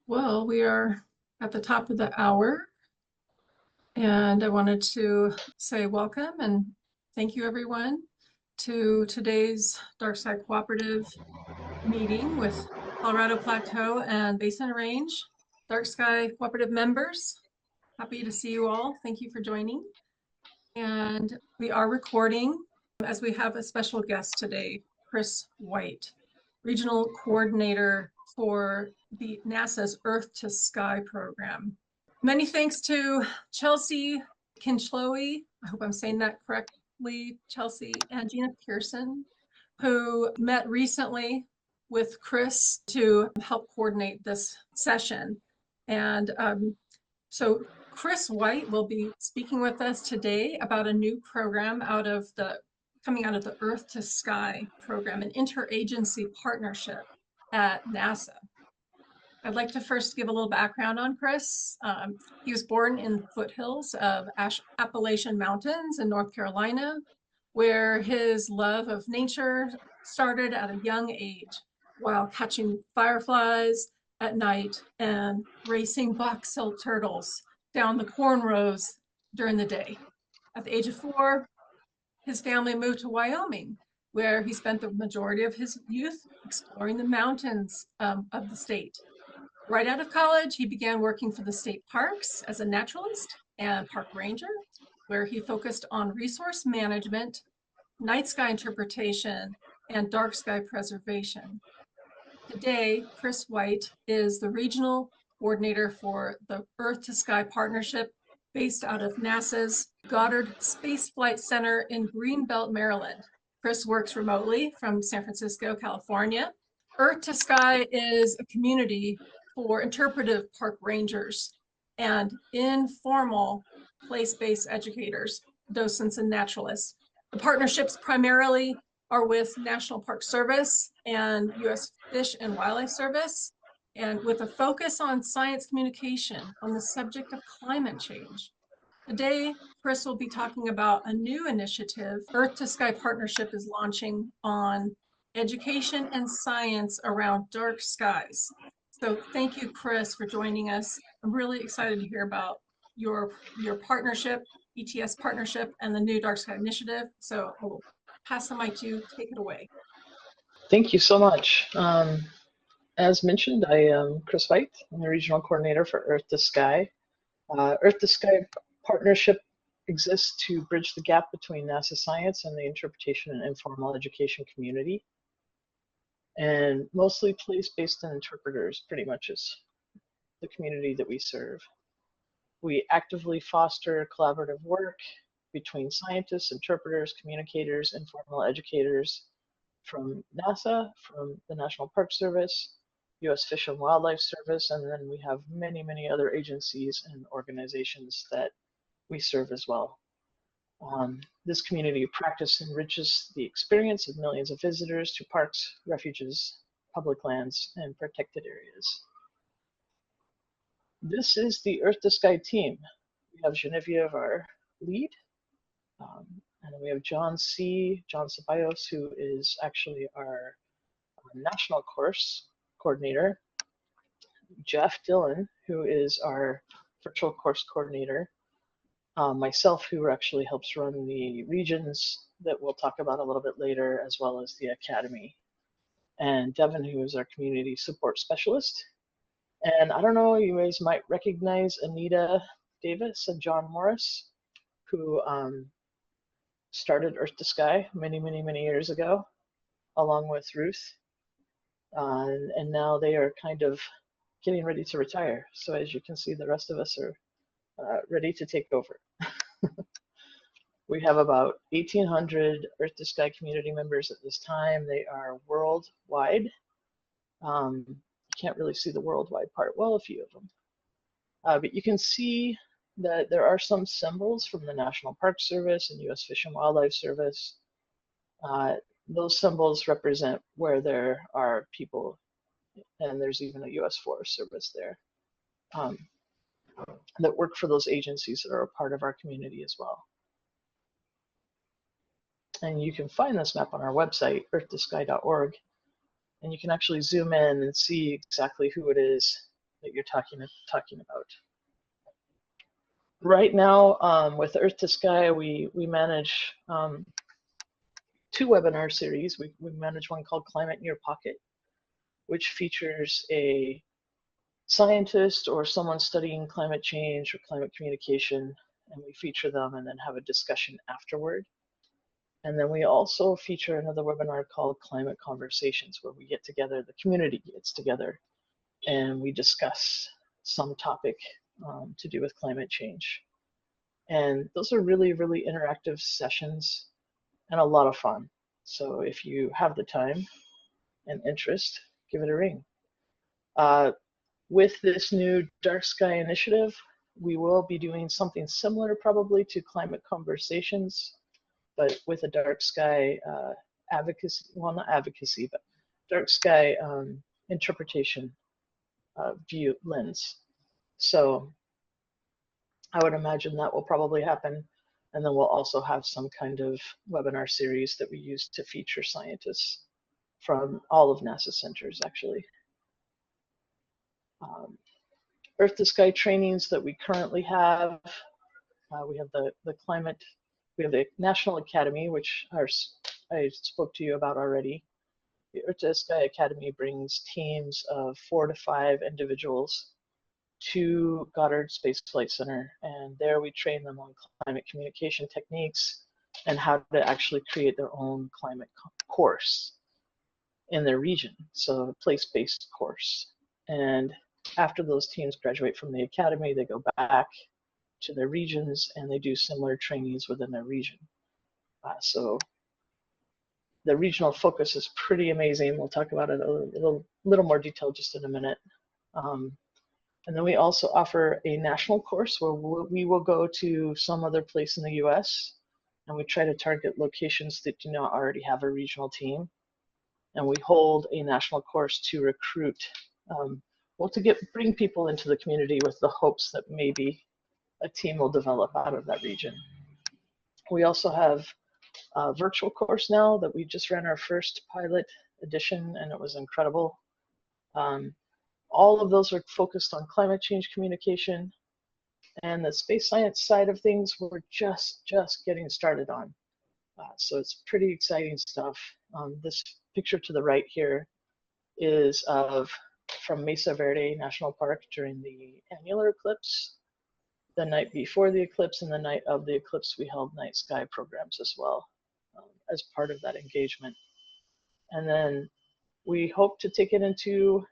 Well, we are at the top of the hour, and I wanted to say welcome and thank you, everyone, to today's Dark Sky Cooperative meeting with Colorado Plateau and Basin Range Dark Sky Cooperative members. Happy to see you all. Thank you for joining. And we are recording as we have a special guest today, Cris White, Regional Coordinator for the NASA's Earth to Sky program. Many thanks to Chelsea Kinchloe, I hope I'm saying that correctly, Chelsea, and Gina Pearson, who met recently with Cris to help coordinate this session. And so Cris White will be speaking with us today about a new program coming out of the Earth to Sky program, an interagency partnership at NASA. I'd like to first give a little background on Cris. He was born in the foothills of Appalachian Mountains in North Carolina, where his love of nature started at a young age while catching fireflies at night and racing box-tailed turtles down the corn rows during the day. At the age of 4, his family moved to Wyoming, where he spent the majority of his youth exploring the mountains of the state. Right out of college, he began working for the state parks as a naturalist and park ranger, where he focused on resource management, night sky interpretation, and dark sky preservation. Today, Cris White is the regional coordinator for the Earth to Sky partnership based out of NASA's Goddard Space Flight Center in Greenbelt, Maryland. Cris works remotely from San Francisco, California. Earth to Sky is a community for interpretive park rangers and informal place-based educators, docents, and naturalists. The partnerships primarily are with National Park Service and U.S. Fish and Wildlife Service, and with a focus on science communication on the subject of climate change. Today, Cris will be talking about a new initiative Earth to Sky Partnership is launching on education and science around dark skies. So thank you, Cris, for joining us. I'm really excited to hear about your partnership, ETS partnership, and the new Dark Sky Initiative. So I will pass the mic to you. Take it away. Thank you so much. As mentioned, I am Cris White. I'm the regional coordinator for Earth to Sky. Earth to Sky partnership exists to bridge the gap between NASA science and the interpretation and informal education community. And mostly place-based interpreters pretty much is the community that we serve. We actively foster collaborative work between scientists, interpreters, communicators, informal educators from NASA, from the National Park Service, U.S. Fish and Wildlife Service, and then we have many, many other agencies and organizations that we serve as well. This community of practice enriches the experience of millions of visitors to parks, refuges, public lands, and protected areas. This is the Earth to Sky team. We have Genevieve, our lead, and then we have John Ceballos, who is actually our national course coordinator, Jeff Dillon, who is our virtual course coordinator, myself, who actually helps run the regions that we'll talk about a little bit later, as well as the academy, and Devin, who is our community support specialist. And I don't know, you guys might recognize Anita Davis and John Morris, who started Earth to Sky many, many, many years ago, along with Ruth. And now they are kind of getting ready to retire. So as you can see, the rest of us are ready to take over. We have about 1,800 Earth to Sky community members at this time. They are worldwide. You can't really see the worldwide part. Well, a few of them. But you can see that there are some symbols from the National Park Service and U.S. Fish and Wildlife Service. Those symbols represent where there are people, and there's even a U.S. Forest Service there, that work for those agencies that are a part of our community as well. And you can find this map on our website, earthtosky.org, and you can actually zoom in and see exactly who it is that you're talking about. Right now, with Earth to Sky, we manage 2 webinar series. We manage one called Climate in Your Pocket, which features a scientist or someone studying climate change or climate communication, and we feature them and then have a discussion afterward. And then we also feature another webinar called Climate Conversations, where we get together, the community gets together, and we discuss some topic to do with climate change. And those are really, really interactive sessions and a lot of fun. So if you have the time and interest, give it a ring. With this new Dark Sky initiative, we will be doing something similar probably to Climate Conversations, but with a Dark Sky advocacy, well, not advocacy, but Dark Sky interpretation view lens. So I would imagine that will probably happen. And then we'll also have some kind of webinar series that we use to feature scientists from all of NASA centers, actually. Earth to Sky trainings that we currently have, we have the climate, we have the National Academy, which I spoke to you about already. The Earth to Sky Academy brings teams of 4 to 5 individuals to Goddard Space Flight Center, and there we train them on climate communication techniques and how to actually create their own climate course in their region, so a place-based course. And after those teams graduate from the academy, they go back to their regions and they do similar trainings within their region. So the regional focus is pretty amazing. We'll talk about it a little more detail just in a minute. And then we also offer a national course where we will go to some other place in the US, and we try to target locations that do not already have a regional team. And we hold a national course to recruit, well, to bring people into the community with the hopes that maybe a team will develop out of that region. We also have a virtual course now that we just ran our first pilot edition, and it was incredible. All of those are focused on climate change communication, and the space science side of things we're just getting started on. So it's pretty exciting stuff. This picture to the right here is from Mesa Verde National Park during the annular eclipse. The night before the eclipse and the night of the eclipse, we held night sky programs as well as part of that engagement. And then we hope to take it into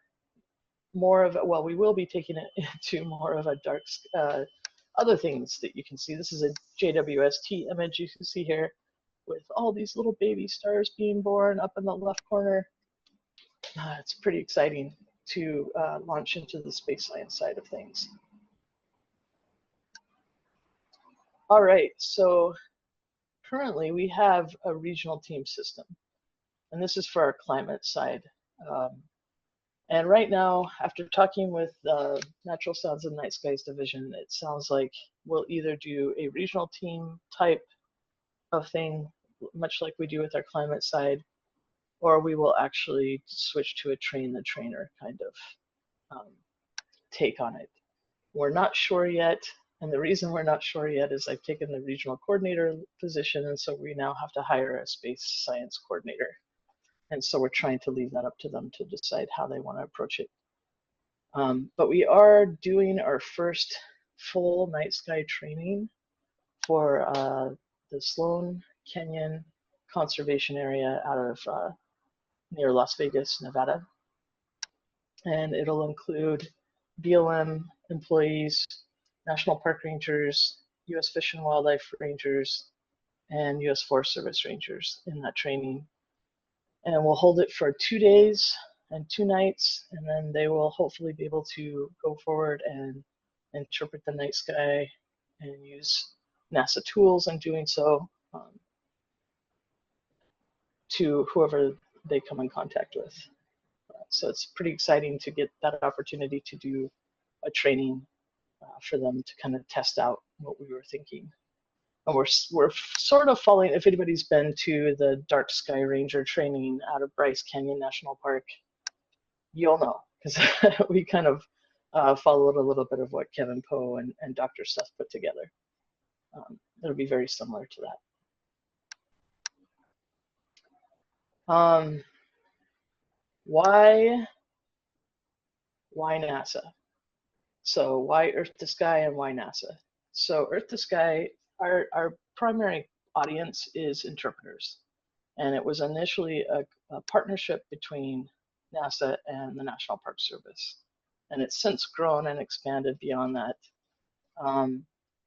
more of, well, we will be taking it into more of a dark, other things that you can see. This is a JWST image you can see here with all these little baby stars being born up in the left corner. It's pretty exciting to launch into the space science side of things. All right, so currently we have a regional team system, and this is for our climate side. And right now, after talking with Natural Sounds and Night Skies Division, it sounds like we'll either do a regional team type of thing, much like we do with our climate side, or we will actually switch to a train the trainer kind of take on it. We're not sure yet, and the reason we're not sure yet is I've taken the regional coordinator position, and so we now have to hire a space science coordinator. And so we're trying to leave that up to them to decide how they want to approach it. But we are doing our first full night sky training for the Sloan Canyon Conservation Area out of near Las Vegas, Nevada. And it'll include BLM employees, National Park Rangers, U.S. Fish and Wildlife Rangers, and U.S. Forest Service Rangers in that training. And we'll hold it for 2 days and 2 nights, and then they will hopefully be able to go forward and interpret the night sky and use NASA tools in doing so to whoever they come in contact with. So it's pretty exciting to get that opportunity to do a training for them to kind of test out what we were thinking. And we're sort of following, if anybody's been to the Dark Sky Ranger training out of Bryce Canyon National Park, you'll know, because we kind of followed a little bit of what Kevin Poe and Dr. Seth put together. It'll be very similar to that. Why NASA? So why Earth to Sky and why NASA? So Earth to Sky, our primary audience is interpreters. And it was initially a partnership between NASA and the National Park Service. And it's since grown and expanded beyond that.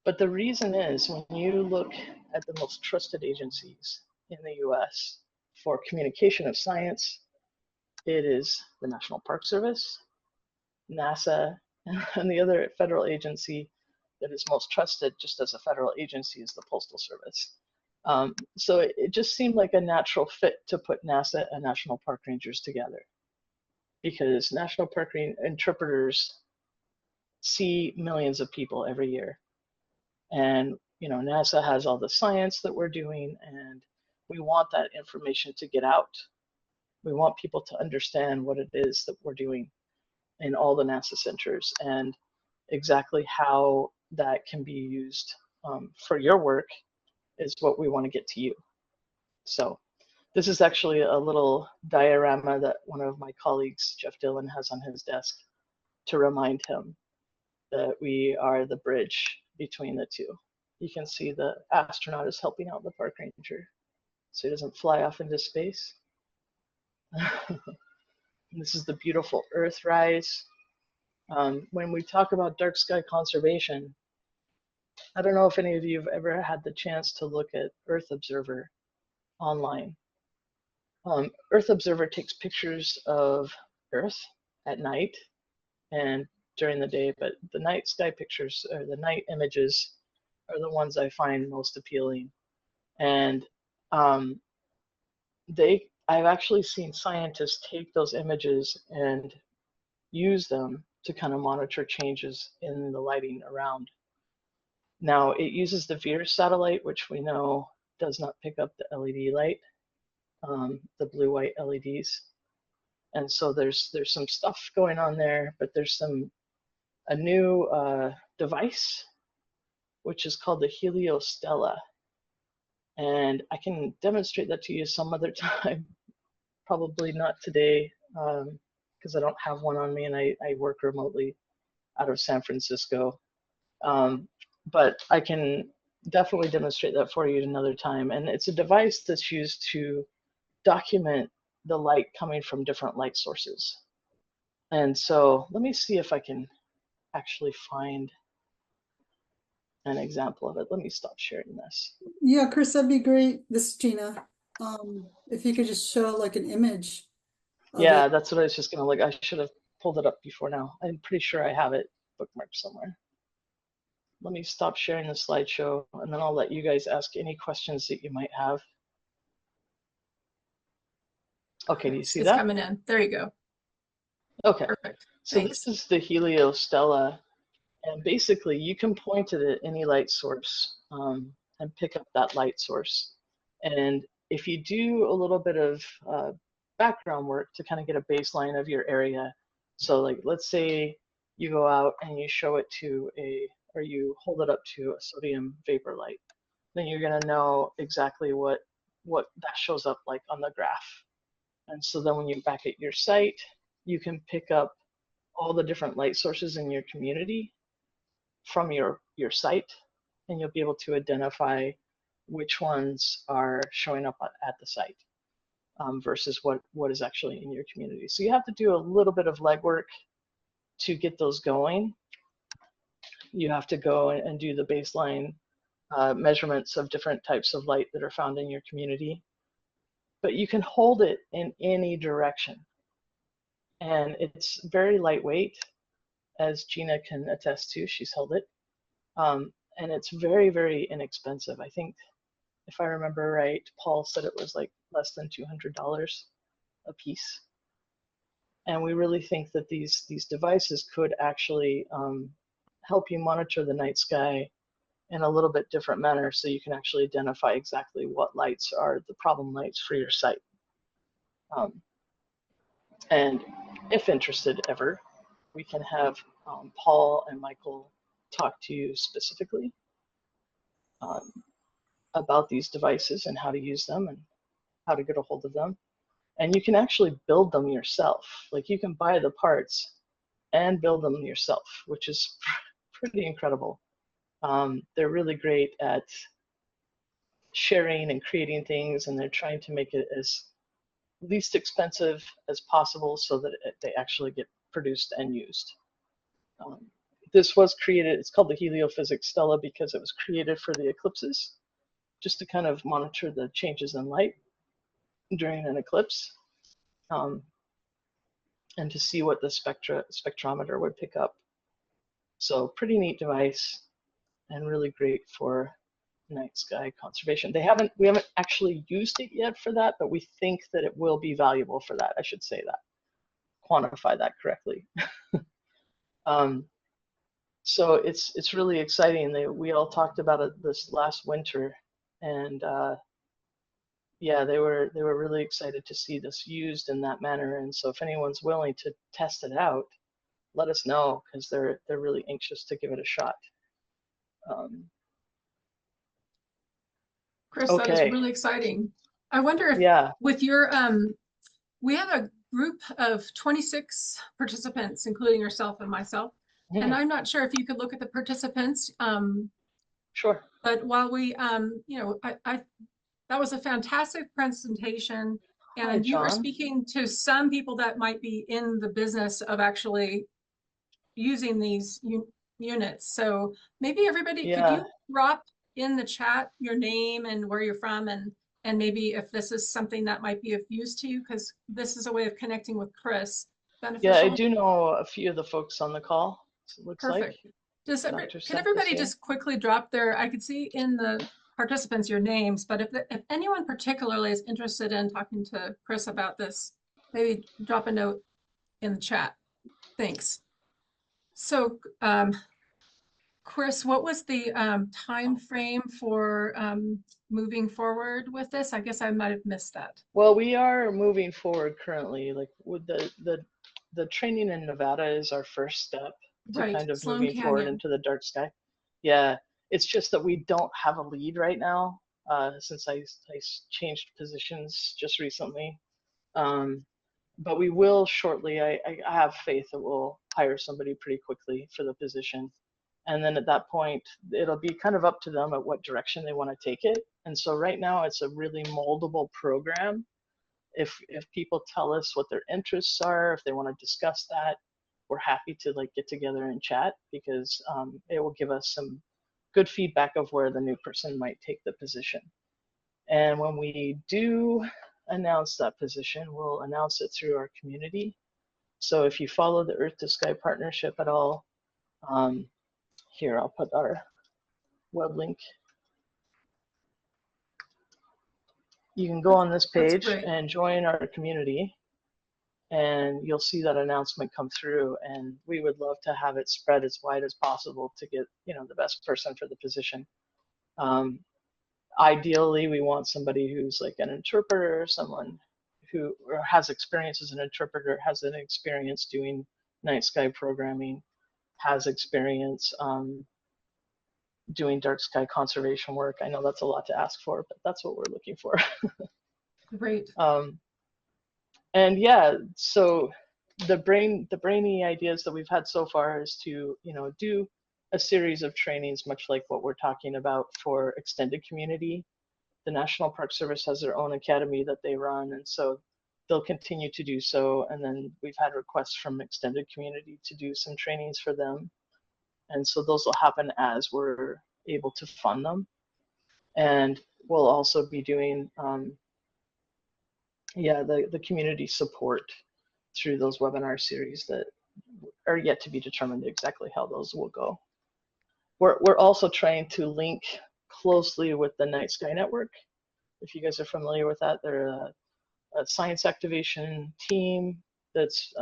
But the reason is when you look at the most trusted agencies in the US for communication of science, it is the National Park Service, NASA, and the other federal agency that is most trusted just as a federal agency is the Postal Service. So it just seemed like a natural fit to put NASA and National Park Rangers together, because National Park interpreters see millions of people every year. And NASA has all the science that we're doing, and we want that information to get out. We want people to understand what it is that we're doing in all the NASA centers and exactly how that can be used for your work is what we want to get to you. So this is actually a little diorama that one of my colleagues, Jeff Dillon, has on his desk to remind him that we are the bridge between the two. You can see the astronaut is helping out the park ranger so he doesn't fly off into space. This is the beautiful Earthrise. When we talk about dark sky conservation, I don't know if any of you have ever had the chance to look at Earth Observer online. Earth Observer takes pictures of Earth at night and during the day, but the night sky pictures or the night images are the ones I find most appealing. And I've actually seen scientists take those images and use them to kind of monitor changes in the lighting around. Now it uses the VIIRS satellite, which we know does not pick up the LED light, the blue-white LEDs. And so there's some stuff going on there, but there's a new device, which is called the Heliostella. And I can demonstrate that to you some other time, probably not today, because I don't have one on me and I work remotely out of San Francisco. But I can definitely demonstrate that for you another time. And it's a device that's used to document the light coming from different light sources. And so let me see if I can actually find an example of it. Let me stop sharing this. Yeah, Chris, that'd be great. This is Gina. If you could just show like an image. Yeah, that's what I was just gonna look. I should have pulled it up before now. I'm pretty sure I have it bookmarked somewhere. Let me stop sharing the slideshow and then I'll let you guys ask any questions that you might have. Okay, do you see that? It's coming in. There you go. Okay. Perfect. So Thanks. this is the Heliostella, and basically you can point it at any light source and pick up that light source. And if you do a little bit of background work to kind of get a baseline of your area, so like let's say you go out and you show it to or you hold it up to a sodium vapor light, then you're going to know exactly what that shows up like on the graph. And so then when you're back at your site, you can pick up all the different light sources in your community from your site, and you'll be able to identify which ones are showing up at the site versus what is actually in your community. So you have to do a little bit of legwork to get those going. You have to go and do the baseline measurements of different types of light that are found in your community. But you can hold it in any direction. And it's very lightweight, as Gina can attest to. She's held it. And it's very, very inexpensive. I think, if I remember right, Paul said it was like less than $200 a piece. And we really think that these devices could actually help you monitor the night sky in a little bit different manner, so you can actually identify exactly what lights are the problem lights for your site. And if interested ever, we can have Paul and Michael talk to you specifically about these devices and how to use them and how to get a hold of them. And you can actually build them yourself. Like you can buy the parts and build them yourself, which is pretty incredible. They're really great at sharing and creating things, and they're trying to make it as least expensive as possible so that they actually get produced and used. This was created, it's called the Heliophysics Stella because it was created for the eclipses, just to kind of monitor the changes in light during an eclipse, and to see what the spectrometer would pick up. So pretty neat device and really great for night sky conservation. We haven't actually used it yet for that, but we think that it will be valuable for that. I should say that, quantify that correctly. So it's really exciting. We all talked about it this last winter, and yeah, they were really excited to see this used in that manner. And so if anyone's willing to test it out, let us know, because they're really anxious to give it a shot. Cris, okay. that is really exciting. I wonder if with your we have a group of 26 participants, including yourself and myself. And I'm not sure if you could look at the participants. Sure. But while we, you know, that was a fantastic presentation. And you were speaking to some people that might be in the business of actually using these units. So maybe everybody, could you drop in the chat your name and where you're from, and maybe if this is something that might be of use to you, because this is a way of connecting with Cris. Beneficial. Yeah, I do know a few of the folks on the call. It looks perfect. Like. Can everybody just quickly drop their, I could see in the participants your names, but if anyone particularly is interested in talking to Cris about this, maybe drop a note in the chat. Thanks. So, Cris, what was the time frame for moving forward with this? I guess I might have missed that. Well, we are moving forward currently. Like with the training in Nevada is our first step to kind of moving forward into the dark sky. Yeah, it's just that we don't have a lead right now, since I changed positions just recently. But we will shortly. I have faith that we'll hire somebody pretty quickly for the position. And then at that point, it'll be kind of up to them at what direction they want to take it. And so right now it's a really moldable program. If people tell us what their interests are, if they want to discuss that, we're happy to like get together and chat, because it will give us some good feedback of where the new person might take the position. And when we do announce that position, we'll announce it through our community. So if you follow the Earth to Sky Partnership at all, here, I'll put our web link. You can go on this page and join our community, and you'll see that announcement come through, and we would love to have it spread as wide as possible to get, you know, the best person for the position. Ideally, we want somebody who's like an interpreter, someone who has experience as an interpreter, has an experience doing night sky programming, has experience doing dark sky conservation work. I know that's a lot to ask for, but that's what we're looking for. Great. And yeah, so the brainy ideas that we've had so far is to, you know, do a series of trainings, much like what we're talking about for extended community. The National Park Service has their own academy that they run, and so they'll continue to do so. And then we've had requests from extended community to do some trainings for them. And so those will happen as we're able to fund them. And we'll also be doing, the community support through those webinar series that are yet to be determined exactly how those will go. We're also trying to link closely with the Night Sky Network. If you guys are familiar with that, they're a science activation team that's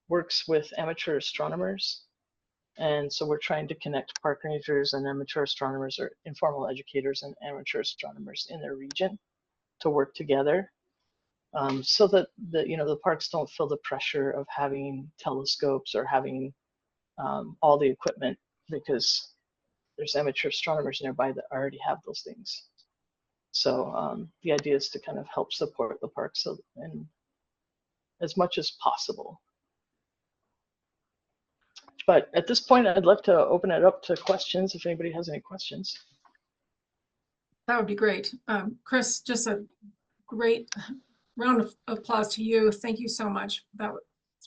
works with amateur astronomers. And so we're trying to connect park rangers and amateur astronomers, or informal educators and amateur astronomers in their region, to work together. so that the parks don't feel the pressure of having telescopes or having all the equipment, because there's amateur astronomers nearby that already have those things. So the idea is to kind of help support the parks and as much as possible. But at this point, I'd love to open it up to questions if anybody has any questions. That would be great. Cris, just a great round of applause to you. Thank you so much. That was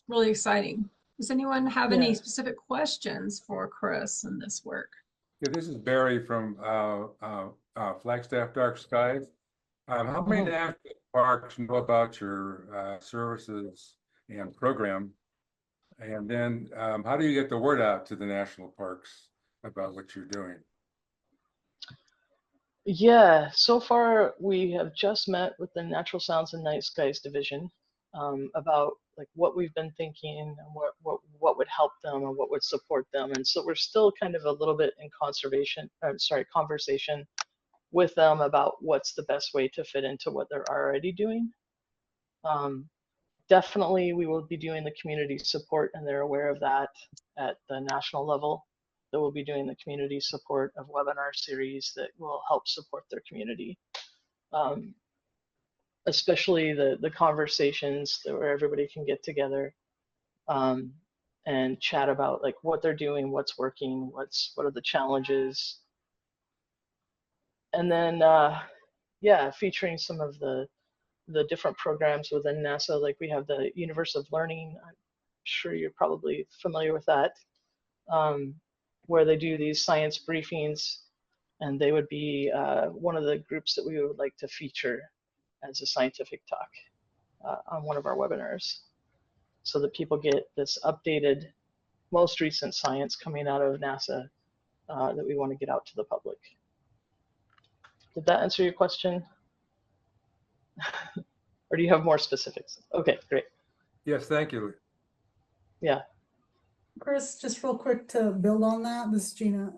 really exciting. Does anyone have any specific questions for Cris in this work? Yeah, this is Barry from Flagstaff Dark Skies. How many national parks know about your services and program? And then how do you get the word out to the national parks about what you're doing? Yeah, so far we have just met with the Natural Sounds and Night Skies division about like what we've been thinking and what would help them and what would support them. And so we're still kind of a little bit in conversation with them about what's the best way to fit into what they're already doing. Definitely we will be doing the community support, and they're aware of that at the national level. That we'll be doing the community support of webinar series that will help support their community. Especially the conversations where everybody can get together and chat about like what they're doing, what's working, what are the challenges. And then yeah, featuring some of the different programs within NASA. Like we have the Universe of Learning. I'm sure you're probably familiar with that, where they do these science briefings, and they would be one of the groups that we would like to feature as a scientific talk on one of our webinars, so that people get this updated, most recent science coming out of NASA that we want to get out to the public. Did that answer your question? Or do you have more specifics? Okay, great. Yes, thank you. Yeah. Cris, just real quick to build on that, this is Gina.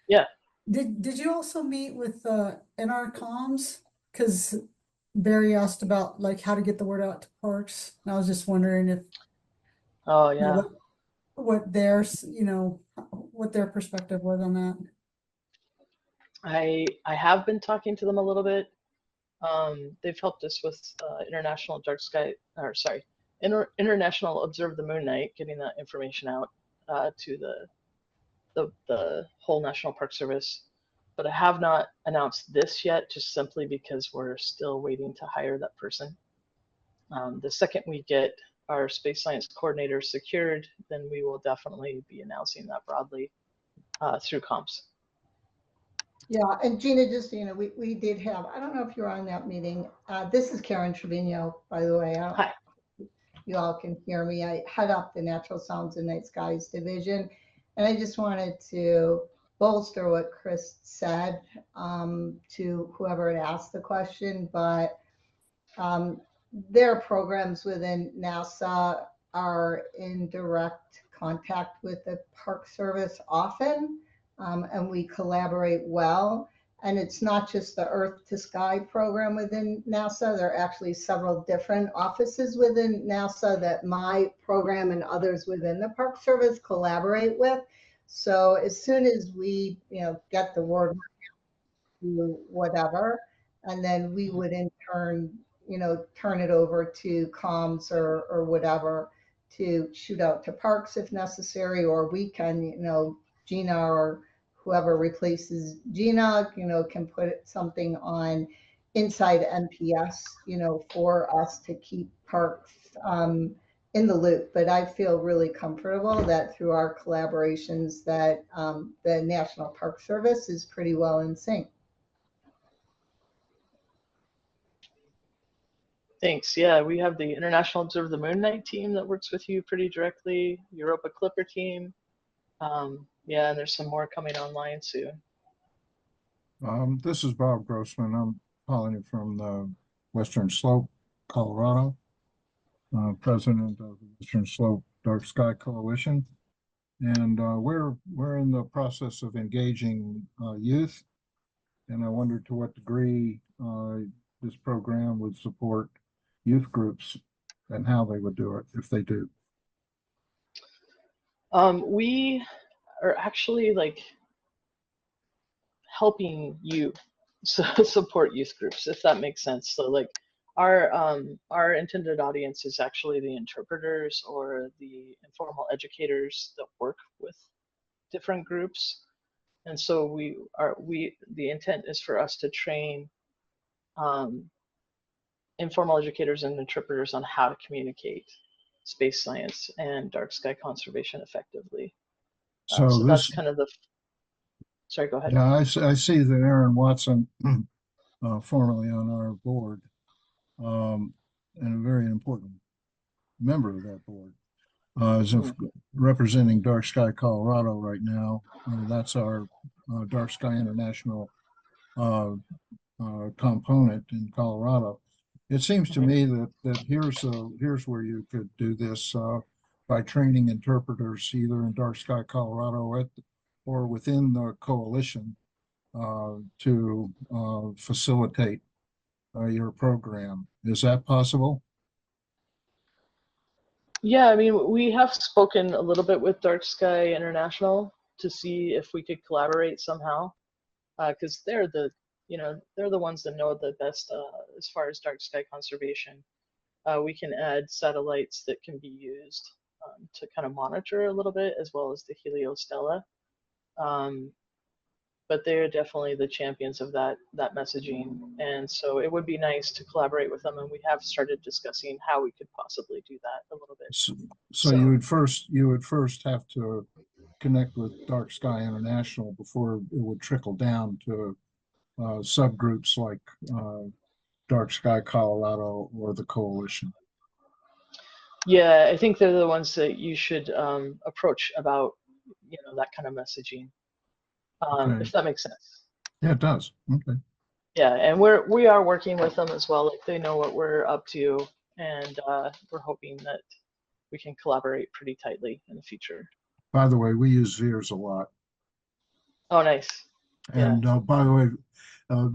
Yeah. Did you also meet with NR Comms? Because Barry asked about like how to get the word out to parks, and I was just wondering if Oh yeah. What their what their perspective was on that. I have been talking to them a little bit. They've helped us with International Dark Sky, or sorry, International Observe the Moon Night, getting that information out to the whole National Park Service. But I have not announced this yet, just simply because we're still waiting to hire that person. The second we get our space science coordinator secured, then we will definitely be announcing that broadly through comms. Yeah, and Gina, just so you know, we did have, I don't know if you're on that meeting. This is Karen Trevino, by the way. Hi. You all can hear me. I head up the Natural Sounds and Night Skies division. And I just wanted to bolster what Cris said to whoever had asked the question. But their programs within NASA are in direct contact with the Park Service often. And we collaborate well. And it's not just the Earth to Sky program within NASA. There are actually several different offices within NASA that my program and others within the Park Service collaborate with. So as soon as we, get the word to whatever, and then we would in turn, turn it over to comms or whatever to shoot out to parks if necessary, or we can, Gina or whoever replaces Gina, can put something on inside NPS, for us to keep parks in the loop. But I feel really comfortable that through our collaborations that the National Park Service is pretty well in sync. Thanks. Yeah, we have the International Observe the Moon Night team that works with you pretty directly, Europa Clipper team. Yeah, and there's some more coming online soon. This is Bob Grossman. I'm calling you from the Western Slope, Colorado, president of the Western Slope Dark Sky Coalition. And we're in the process of engaging youth. And I wondered to what degree this program would support youth groups and how they would do it if they do? We are actually like helping you support youth groups, if that makes sense. So like our intended audience is actually the interpreters or the informal educators that work with different groups. And so the intent is for us to train informal educators and interpreters on how to communicate space science and dark sky conservation effectively. So that's this, kind of the, sorry, go ahead. yeah, I see that Aaron Watson, formerly on our board, and a very important member of that board, is representing Dark Sky Colorado right now. That's our Dark Sky International component in Colorado. It seems to me that here's where you could do this by training interpreters either in Dark Sky Colorado or within the coalition to facilitate your program. Is that possible? Yeah, I mean, we have spoken a little bit with Dark Sky International to see if we could collaborate somehow, because they're the ones that know the best as far as dark sky conservation. We can add satellites that can be used to kind of monitor a little bit, as well as the heliostella. But they're definitely the champions of that messaging, and so it would be nice to collaborate with them, and we have started discussing how we could possibly do that a little bit. So you would first have to connect with Dark Sky International before it would trickle down to subgroups like Dark Sky Colorado or the coalition. Yeah, I think they're the ones that you should approach about that kind of messaging. Okay. If that makes sense. Yeah, it does. Okay. Yeah, and we are working with them as well. Like, they know what we're up to, and we're hoping that we can collaborate pretty tightly in the future. By the way, we use VEERS a lot. Oh, nice. And by the way,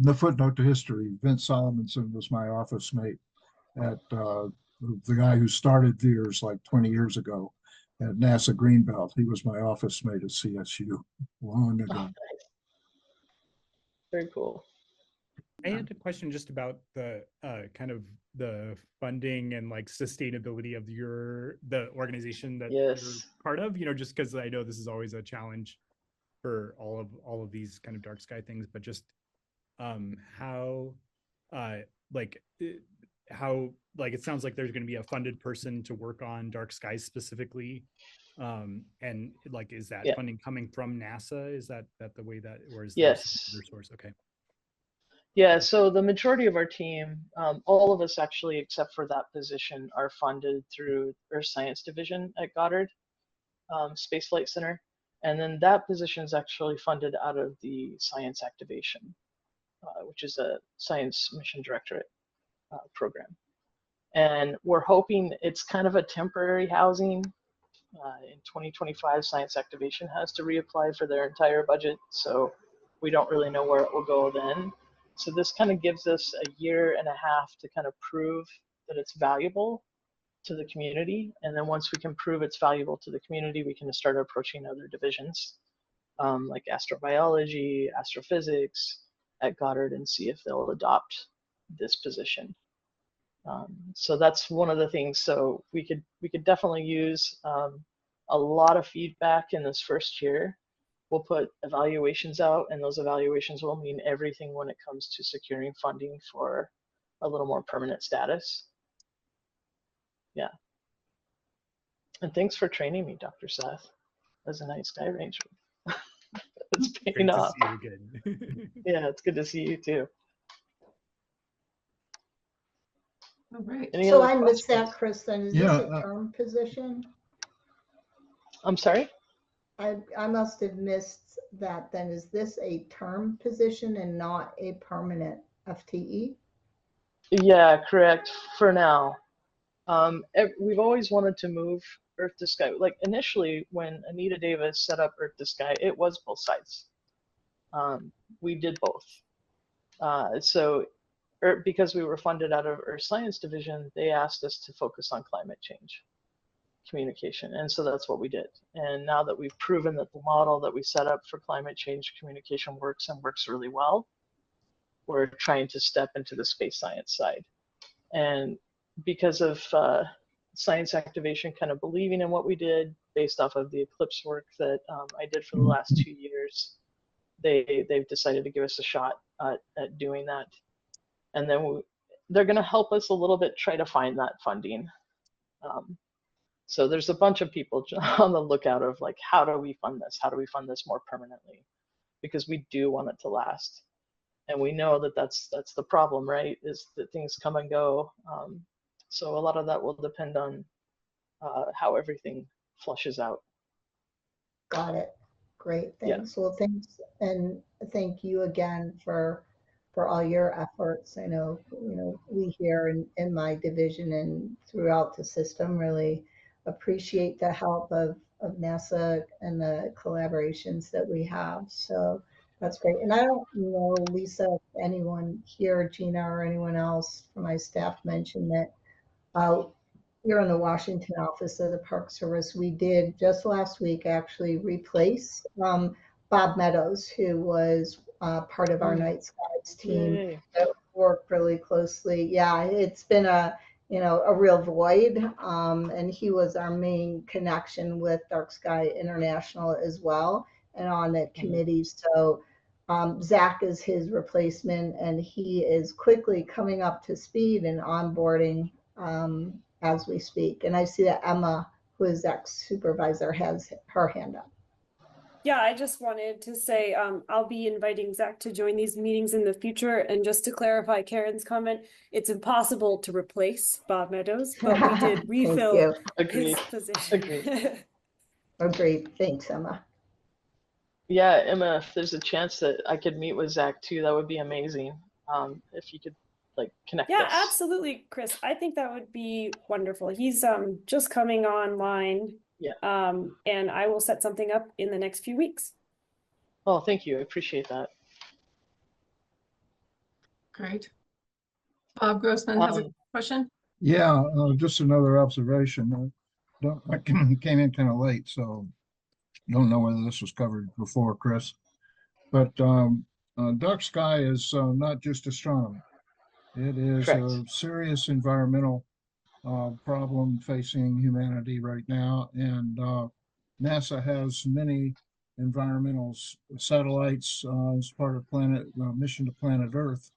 the footnote to history, Vince Solomonson was my office mate at the guy who started VEERS like 20 years ago at NASA Greenbelt. He was my office mate at CSU long ago. Oh, nice. Very cool. I had a question just about the kind of the funding and like sustainability of the organization that you're part of, just because I know this is always a challenge for all of these kind of dark sky things, but just how it sounds like there's going to be a funded person to work on dark skies specifically, and like, is that funding coming from NASA? Is that the way that, or is there some other source? Okay. Yeah, so the majority of our team, all of us actually, except for that position, are funded through Earth Science Division at Goddard Space Flight Center. And then that position is actually funded out of the Science Activation, which is a Science Mission Directorate program. And we're hoping it's kind of a temporary housing. In 2025, Science Activation has to reapply for their entire budget, so we don't really know where it will go then. So this kind of gives us a year and a half to kind of prove that it's valuable to the community. And then once we can prove it's valuable to the community, we can start approaching other divisions like astrobiology, astrophysics at Goddard, and see if they'll adopt this position. So that's one of the things. So we could definitely use a lot of feedback in this first year. We'll put evaluations out, and those evaluations will mean everything when it comes to securing funding for a little more permanent status. Yeah. And thanks for training me, Dr. Seth, as a night sky ranger. It's paying off. Great to see you again. Yeah, it's good to see you too. All right. So I missed that, Chris, then. Is this a term position? I'm sorry? I must have missed that then. Is this a term position and not a permanent FTE? Yeah, correct, for now. We've always wanted to move Earth to Sky. Like, initially, when Anita Davis set up Earth to Sky, it was both sides. We did both. So because we were funded out of Earth Science Division, they asked us to focus on climate change communication. And so that's what we did. And now that we've proven that the model that we set up for climate change communication works and works really well, we're trying to step into the space science side. And because of science activation kind of believing in what we did based off of the eclipse work that I did for the last 2 years, they've decided to give us a shot at doing that. And then they're going to help us a little bit try to find that funding. So there's a bunch of people on the lookout of like, how do we fund this? How do we fund this more permanently? Because we do want it to last. And we know that that's the problem, right? Is that things come and go. So a lot of that will depend on how everything flushes out. Got it. Great. Yeah. Thanks. Well, thanks. And thank you again for all your efforts. I know, we here in my division and throughout the system really appreciate the help of NASA and the collaborations that we have. So that's great. And I don't know, Lisa, if anyone here, Gina, or anyone else from my staff mentioned that here in the Washington office of the Park Service, we did just last week actually replace Bob Meadows, who was part of our Night Skies team that worked really closely. Yeah, it's been a real void, and he was our main connection with Dark Sky International as well, and on that committee. So Zach is his replacement, and he is quickly coming up to speed and onboarding as we speak. And I see that Emma, who is Zach's supervisor, has her hand up. Yeah, I just wanted to say I'll be inviting Zach to join these meetings in the future. And just to clarify Karen's comment, it's impossible to replace Bob Meadows, but we did refill his position. Agreed. Thanks, Emma. Yeah, Emma, if there's a chance that I could meet with Zach too, that would be amazing. If you could connect Yeah, us. absolutely, Chris. I think that would be wonderful. He's just coming online. Yeah. And I will set something up in the next few weeks. Oh, thank you. I appreciate that. Great. Bob Grossman has a question. Yeah, just another observation. I came in kind of late, so don't know whether this was covered before, Chris. But dark sky is not just astronomy. It is Correct. a serious environmental problem facing humanity right now, and NASA has many environmental satellites as part of mission to planet Earth,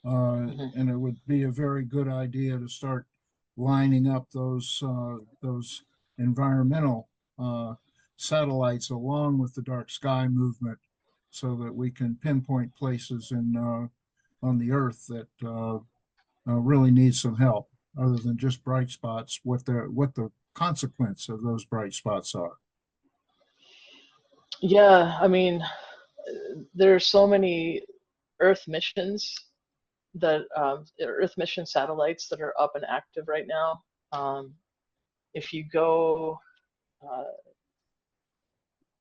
and it would be a very good idea to start lining up those environmental satellites along with the dark sky movement, so that we can pinpoint places on the Earth that really need some help, other than just bright spots, what the consequence of those bright spots are. Yeah, I mean, there are so many Earth missions Earth mission satellites that are up and active right now. If you go,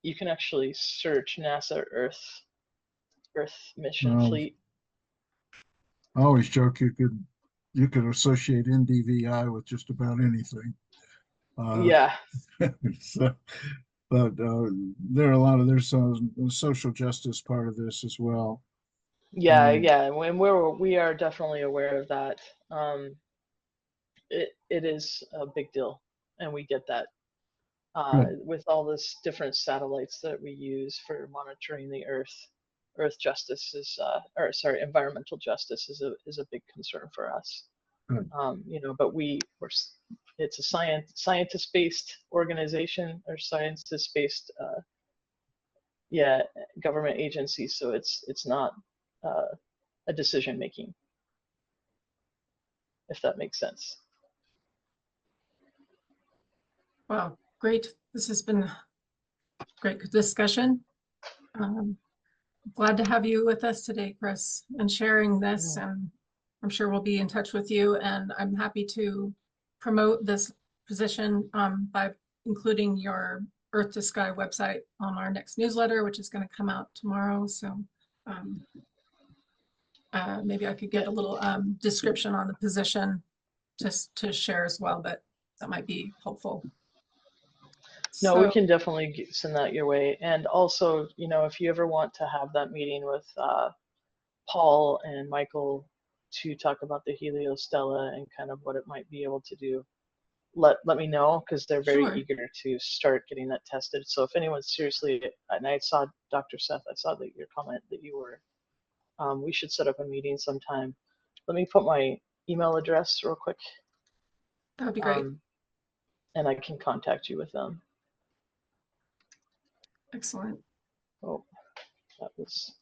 you can actually search NASA Earth mission fleet. I always joke you could associate NDVI with just about anything. Yeah. So, but there are there's a social justice part of this as well. Yeah, yeah, and we are definitely aware of that. It is a big deal, and we get that. With all this different satellites that we use for monitoring the Earth justice is, environmental justice is a big concern for us. But it's a scientist-based organization, or scientist-based government agency, so it's not a decision making, if that makes sense. Wow, great. This has been a great discussion. Glad to have you with us today, Chris, and sharing this. And I'm sure we'll be in touch with you, and I'm happy to promote this position by including your Earth to Sky website on our next newsletter, which is going to come out tomorrow. So maybe I could get a little description on the position just to share as well, but that might be helpful. No, we So, can definitely send that your way. And also, you know, if you ever want to have that meeting with Paul and Michael to talk about the Heliostella and kind of what it might be able to do, let me know, because they're very Sure. eager to start getting that tested. So if anyone's seriously, and I saw Dr. Seth, I saw that your comment that you were, we should set up a meeting sometime. Let me put my email address real quick. That would be great. And I can contact you with them. Excellent. Oh, that was,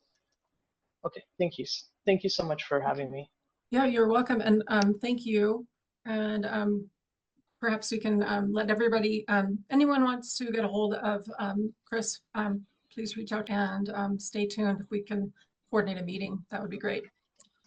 okay, thank you. Thank you so much for having me. Yeah, you're welcome. And thank you. And perhaps we can let everybody, anyone wants to get a hold of Cris, please reach out and stay tuned. If we can coordinate a meeting, that would be great.